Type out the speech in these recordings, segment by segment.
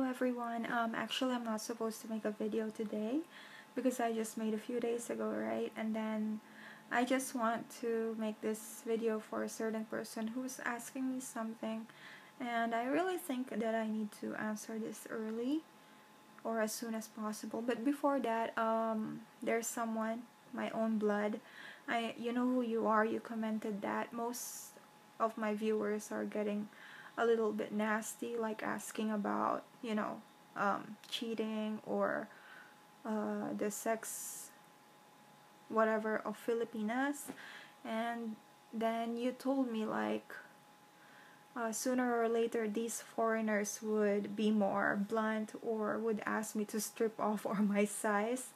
everyone. Actually I'm not supposed to make a video today because I just made a few days ago, right? And then I just want to make this video for a certain person who's asking me something, and I really think that I need to answer this early or as soon as possible. But before that, there's someone, my own blood. You know who you are. You commented that most of my viewers are getting a little bit nasty, like asking about, cheating or the sex whatever of Filipinas. And then you told me like sooner or later these foreigners would be more blunt or would ask me to strip off or my size.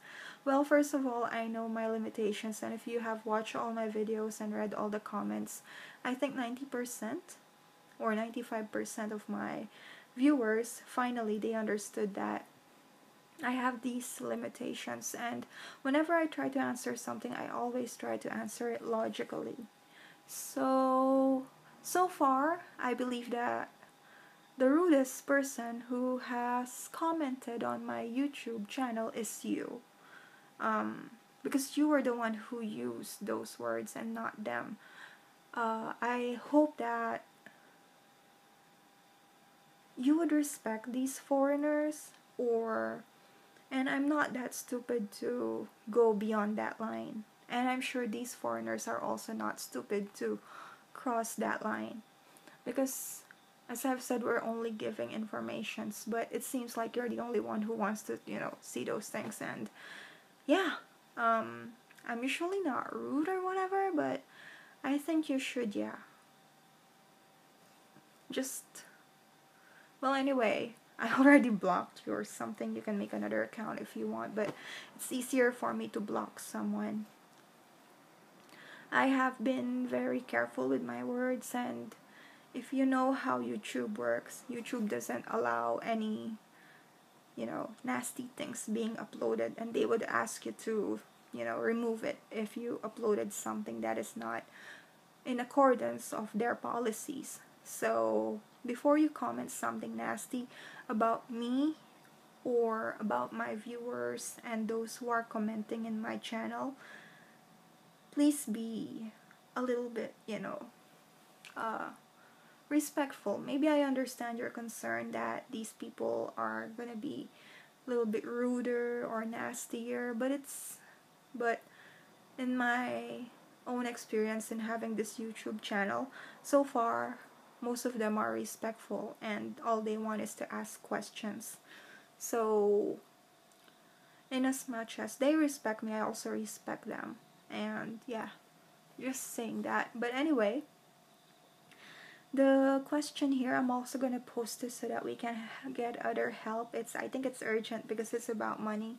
Well, first of all, I know my limitations, and if you have watched all my videos and read all the comments, I think 90% or 95% of my viewers, finally they understood that I have these limitations, and whenever I try to answer something, I always try to answer it logically. So far, I believe that the rudest person who has commented on my YouTube channel is you. Because you were the one who used those words and not them. I hope that you would respect these foreigners, and I'm not that stupid to go beyond that line. And I'm sure these foreigners are also not stupid to cross that line. Because, as I've said, we're only giving informations, but it seems like you're the only one who wants to, see those things. And yeah, I'm usually not rude or whatever, but I think you should, well, anyway, I already blocked you or something. You can make another account if you want, but it's easier for me to block someone. I have been very careful with my words, and if you know how YouTube works, YouTube doesn't allow any, nasty things being uploaded, and they would ask you to, remove it if you uploaded something that is not in accordance of their policies. So before you comment something nasty about me or about my viewers and those who are commenting in my channel, please be a little bit, respectful. Maybe I understand your concern that these people are gonna be a little bit ruder or nastier, but in my own experience in having this YouTube channel, so far most of them are respectful, and all they want is to ask questions. So in as much as they respect me, I also respect them. And yeah, just saying that. But anyway, the question here, I'm also gonna post this so that we can get other help. I think it's urgent because it's about money.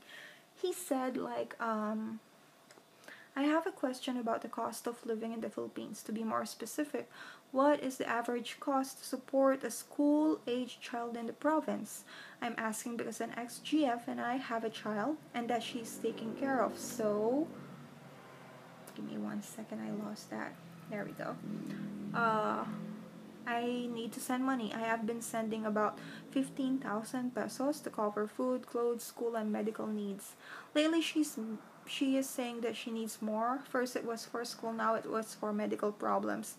He said like, I have a question about the cost of living in the Philippines. To be more specific, what is the average cost to support a school-aged child in the province? I'm asking because an ex-GF and I have a child and that she's taking care of. So, give me 1 second, I lost that. There we go. I need to send money. I have been sending about 15,000 pesos to cover food, clothes, school, and medical needs. Lately, she is saying that she needs more. First it was for school, now it was for medical problems.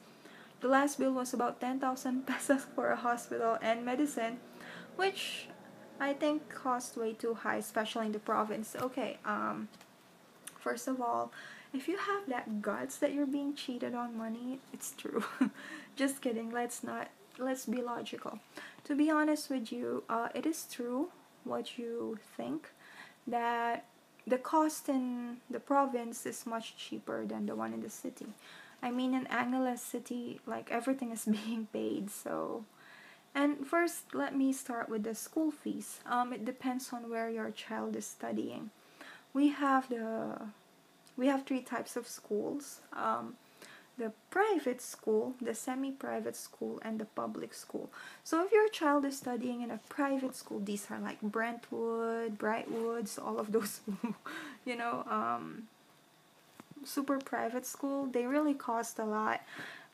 The last bill was about 10,000 pesos for a hospital and medicine, which I think cost way too high, especially in the province. Okay, first of all, if you have that guts that you're being cheated on money, it's true. Just kidding, let's be logical. To be honest with you, it is true what you think, that the cost in the province is much cheaper than the one in the city. I mean, in Angeles City, like, everything is being paid, so... And first, let me start with the school fees. It depends on where your child is studying. We have 3 types of schools. The private school, the semi-private school, and the public school. So if your child is studying in a private school, these are like Brentwood, Brightwoods, all of those, super private school, they really cost a lot.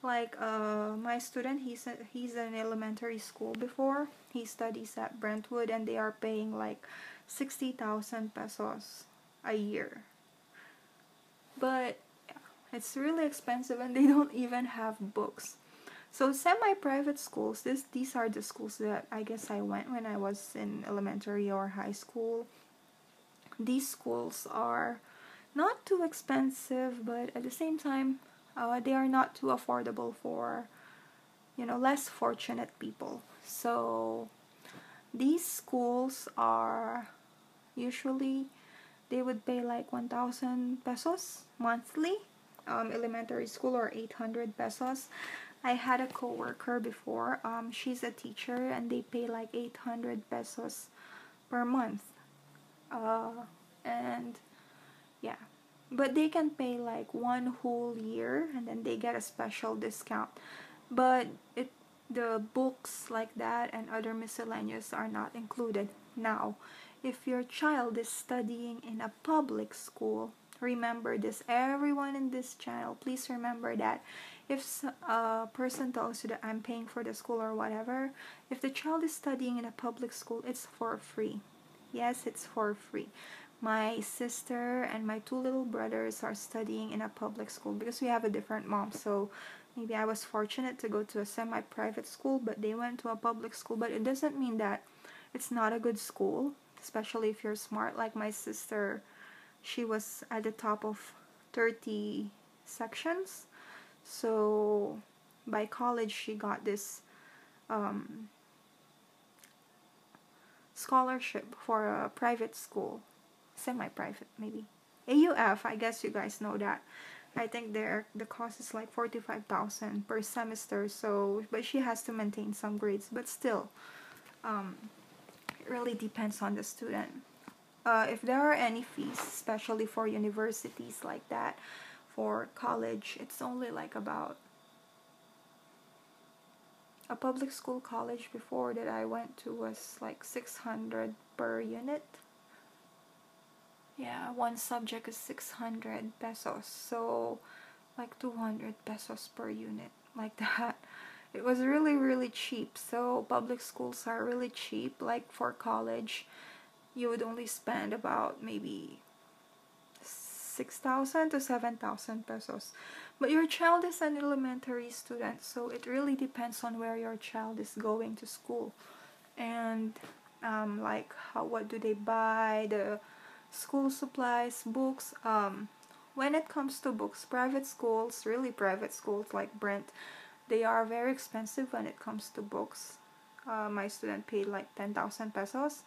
Like my student, he's in elementary school before. He studies at Brentwood, and they are paying like 60,000 pesos a year. But it's really expensive, and they don't even have books. So semi-private schools, these are the schools that I guess I went when I was in elementary or high school. These schools are not too expensive, but at the same time, they are not too affordable for, less fortunate people. So these schools are usually, they would pay like 1,000 pesos monthly. Elementary school, or 800 pesos. I had a coworker before. She's a teacher, and they pay like 800 pesos per month. And yeah, but they can pay like one whole year, and then they get a special discount. But the books like that and other miscellaneous are not included. Now, if your child is studying in a public school, remember this, everyone in this channel, please remember that if a person tells you that I'm paying for the school or whatever, if the child is studying in a public school, it's for free. Yes, it's for free. My sister and my two little brothers are studying in a public school because we have a different mom. So maybe I was fortunate to go to a semi-private school, but they went to a public school. But it doesn't mean that it's not a good school, especially if you're smart. Like my sister, she was at the top of 30 sections. So by college, she got this scholarship for a private school, semi-private maybe. AUF, I guess you guys know that. I think the cost is like 45,000 per semester. So, but she has to maintain some grades. But still, it really depends on the student. If there are any fees, especially for universities like that, for college, it's only like about a public school college before that I went to was like 600 per unit. Yeah, one subject is 600 pesos, so like 200 pesos per unit, like that. It was really, really cheap. So public schools are really cheap. Like for college, you would only spend about maybe 6,000 to 7,000 pesos. But your child is an elementary student, so it really depends on where your child is going to school. And like what do they buy, the school supplies, books. When it comes to books, private schools, really private schools like Brent, they are very expensive when it comes to books. My student paid like 10,000 pesos.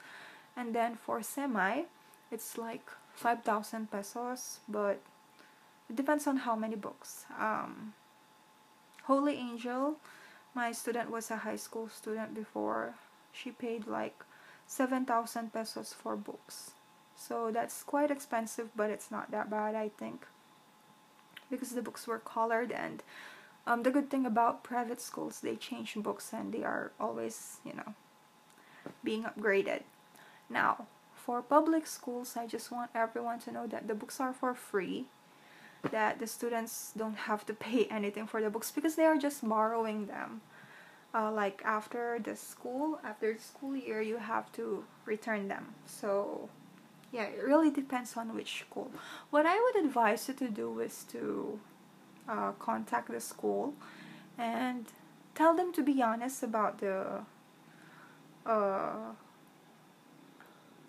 And then for semi, it's like 5,000 pesos, but it depends on how many books. Holy Angel, my student was a high school student before. She paid like 7,000 pesos for books. So that's quite expensive, but it's not that bad, I think, because the books were colored. And the good thing about private schools, they change books and they are always, being upgraded. Now, for public schools, I just want everyone to know that the books are for free, that the students don't have to pay anything for the books because they are just borrowing them. Like after the school year, you have to return them. So yeah, it really depends on which school. What I would advise you to do is to contact the school and tell them to be honest about the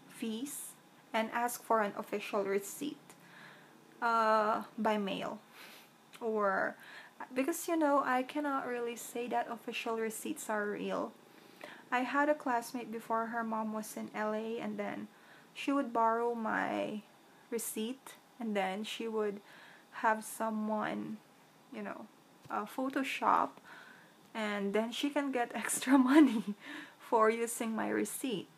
fees and ask for an official receipt by mail, or because I cannot really say that official receipts are real. I had a classmate before, her mom was in LA, and then she would borrow my receipt and then she would have someone Photoshop, and then she can get extra money for using my receipt.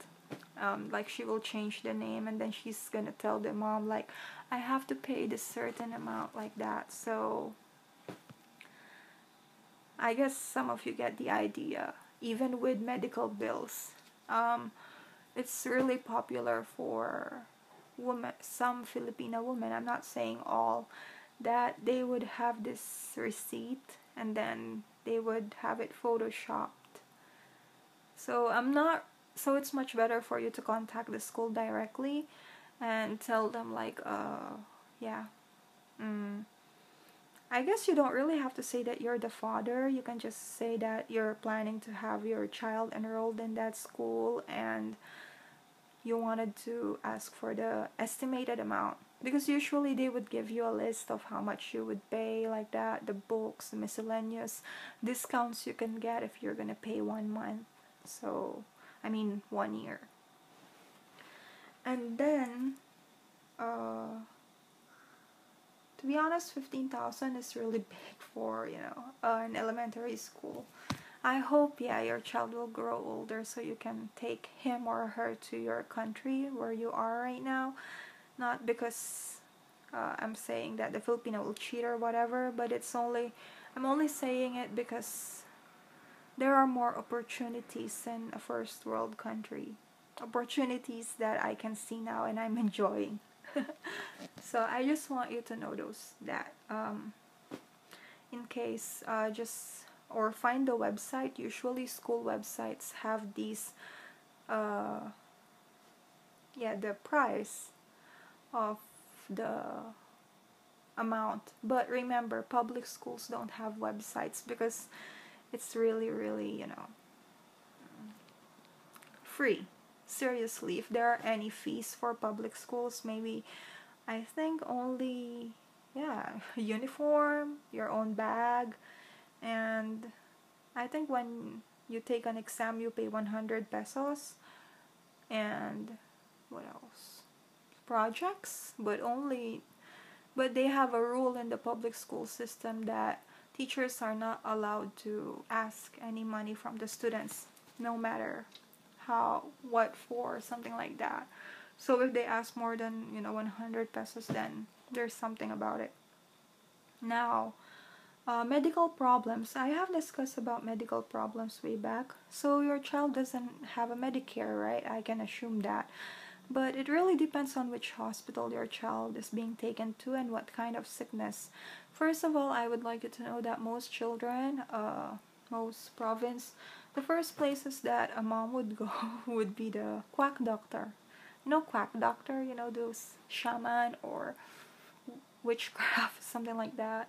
Like she will change the name and then she's gonna tell the mom like, I have to pay this certain amount, like that. So I guess some of you get the idea. Even with medical bills, it's really popular for women, some Filipina women, I'm not saying all, that they would have this receipt and then they would have it photoshopped. So it's much better for you to contact the school directly and tell them like, yeah, I guess you don't really have to say that you're the father. You can just say that you're planning to have your child enrolled in that school and you wanted to ask for the estimated amount, because usually they would give you a list of how much you would pay, like that, the books, the miscellaneous discounts you can get if you're gonna pay 1 month. So, I mean 1 year. And then, to be honest, 15,000 is really big for, an elementary school. I hope, yeah, your child will grow older so you can take him or her to your country where you are right now. Not because I'm saying that the Filipino will cheat or whatever, but I'm only saying it because there are more opportunities in a first world country. Opportunities that I can see now and I'm enjoying. So I just want you to know that in case, or find the website. Usually school websites have these the price of the amount. But remember, public schools don't have websites because it's really, really, free. Seriously, if there are any fees for public schools, maybe I think only, uniform, your own bag, and I think when you take an exam you pay 100 pesos, and what else? Projects, but they have a rule in the public school system that teachers are not allowed to ask any money from the students, no matter what for, something like that. So if they ask more than 100 pesos, then there's something about it. Now, medical problems. I have discussed about medical problems way back. So your child doesn't have a Medicare, right? I can assume that. But it really depends on which hospital your child is being taken to and what kind of sickness. First of all, I would like you to know that most children, most province, the first places that a mom would go would be the quack doctor. Quack doctor, those shaman or witchcraft, something like that.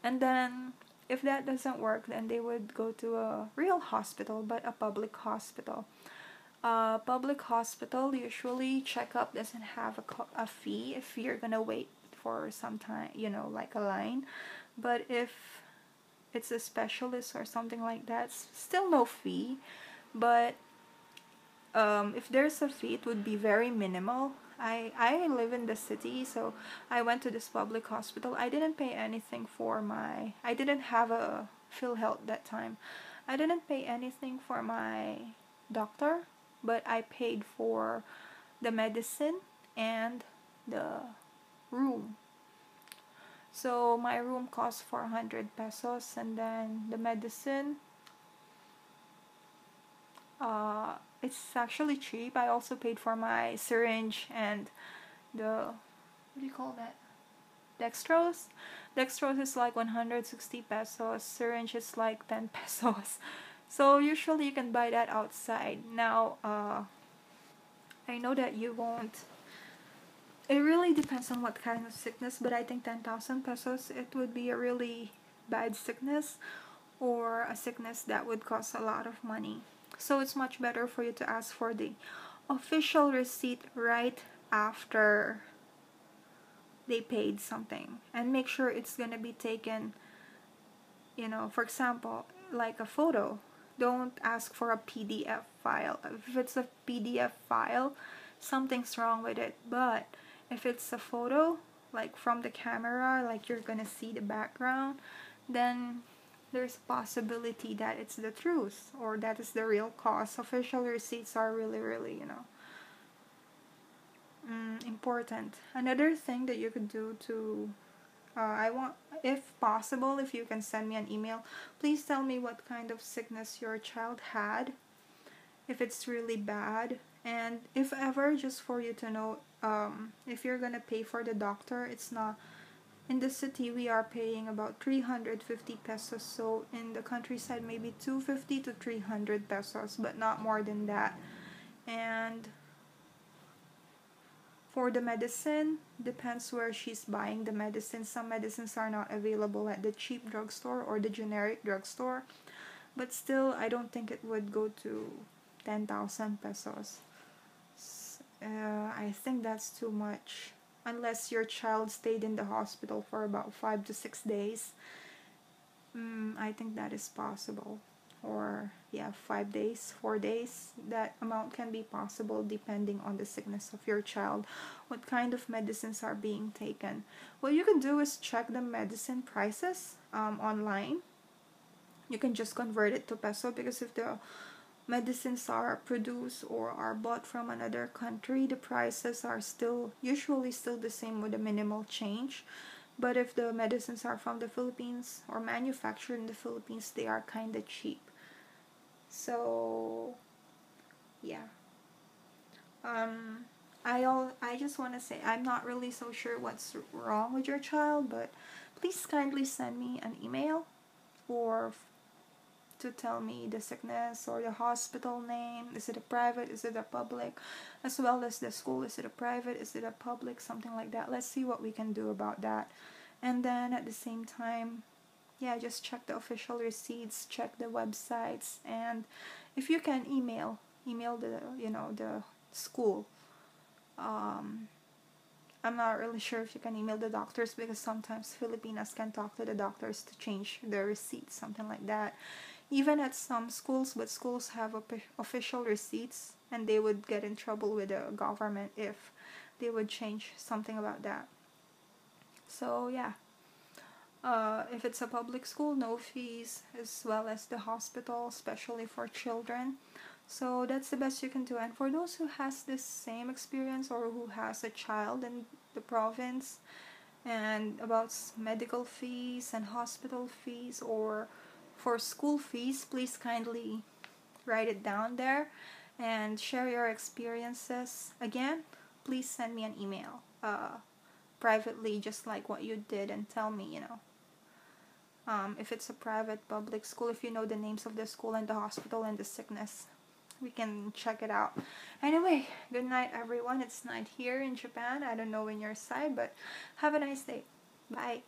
And then, if that doesn't work, then they would go to a real hospital, but a public hospital. Public hospital, usually checkup doesn't have a fee if you're gonna wait for some time, like a line. But if it's a specialist or something like that, still no fee. But if there's a fee, it would be very minimal. I live in the city, so I went to this public hospital. I didn't pay anything I didn't have a PhilHealth that time. I didn't pay anything for my doctor, but I paid for the medicine and the room. So my room cost 400 pesos, and then the medicine, it's actually cheap. I also paid for my syringe and the, what do you call that? Dextrose. Dextrose is like 160 pesos. Syringe is like 10 pesos. So usually you can buy that outside. Now, I know that you won't. It really depends on what kind of sickness, but I think 10,000 pesos, it would be a really bad sickness or a sickness that would cost a lot of money. So it's much better for you to ask for the official receipt right after they paid something, and make sure it's gonna be taken, for example, like a photo. Don't ask for a PDF file. If it's a PDF file, something's wrong with it. But if it's a photo, like from the camera, like you're gonna see the background, then there's a possibility that it's the truth or that is the real cost. Official receipts are really, really, important. Another thing that you could do to, if possible, if you can send me an email, please tell me what kind of sickness your child had, if it's really bad, and if ever, just for you to know, if you're gonna pay for the doctor, it's In the city, we are paying about 350 pesos. So in the countryside, maybe 250 to 300 pesos, but not more than that. And for the medicine, depends where she's buying the medicine. Some medicines are not available at the cheap drugstore or the generic drugstore. But still, I don't think it would go to 10,000 pesos. I think that's too much. Unless your child stayed in the hospital for about 5 to 6 days. I think that is possible. Or, yeah, 5 days, 4 days. That amount can be possible depending on the sickness of your child. What kind of medicines are being taken. What you can do is check the medicine prices online. You can just convert it to peso, because if the medicines are produced or are bought from another country, the prices are usually still the same with a minimal change. But if the medicines are from the Philippines or manufactured in the Philippines, they are kind of cheap. So yeah, I just want to say, I'm not really so sure what's wrong with your child, but please kindly send me an email or to tell me the sickness or the hospital name. Is it a private? Is it a public? As well as the school. Is it a private? Is it a public? Something like that. Let's see what we can do about that. And then at the same time, yeah, just check the official receipts, check the websites, and if you can email the school. I'm not really sure if you can email the doctors, because sometimes Filipinas can talk to the doctors to change their receipts, something like that. Even at some schools, but schools have official receipts, and they would get in trouble with the government if they would change something about that. So yeah, if it's a public school, no fees, as well as the hospital, especially for children. So that's the best you can do. And for those who has this same experience or who has a child in the province, and about medical fees and hospital fees or for school fees, please kindly write it down there and share your experiences. Again, please send me an email privately, just like what you did, and tell me, if it's a private, public school, if you know the names of the school and the hospital and the sickness, we can check it out. Anyway, good night everyone. It's night here in Japan. I don't know in your side, but have a nice day. Bye.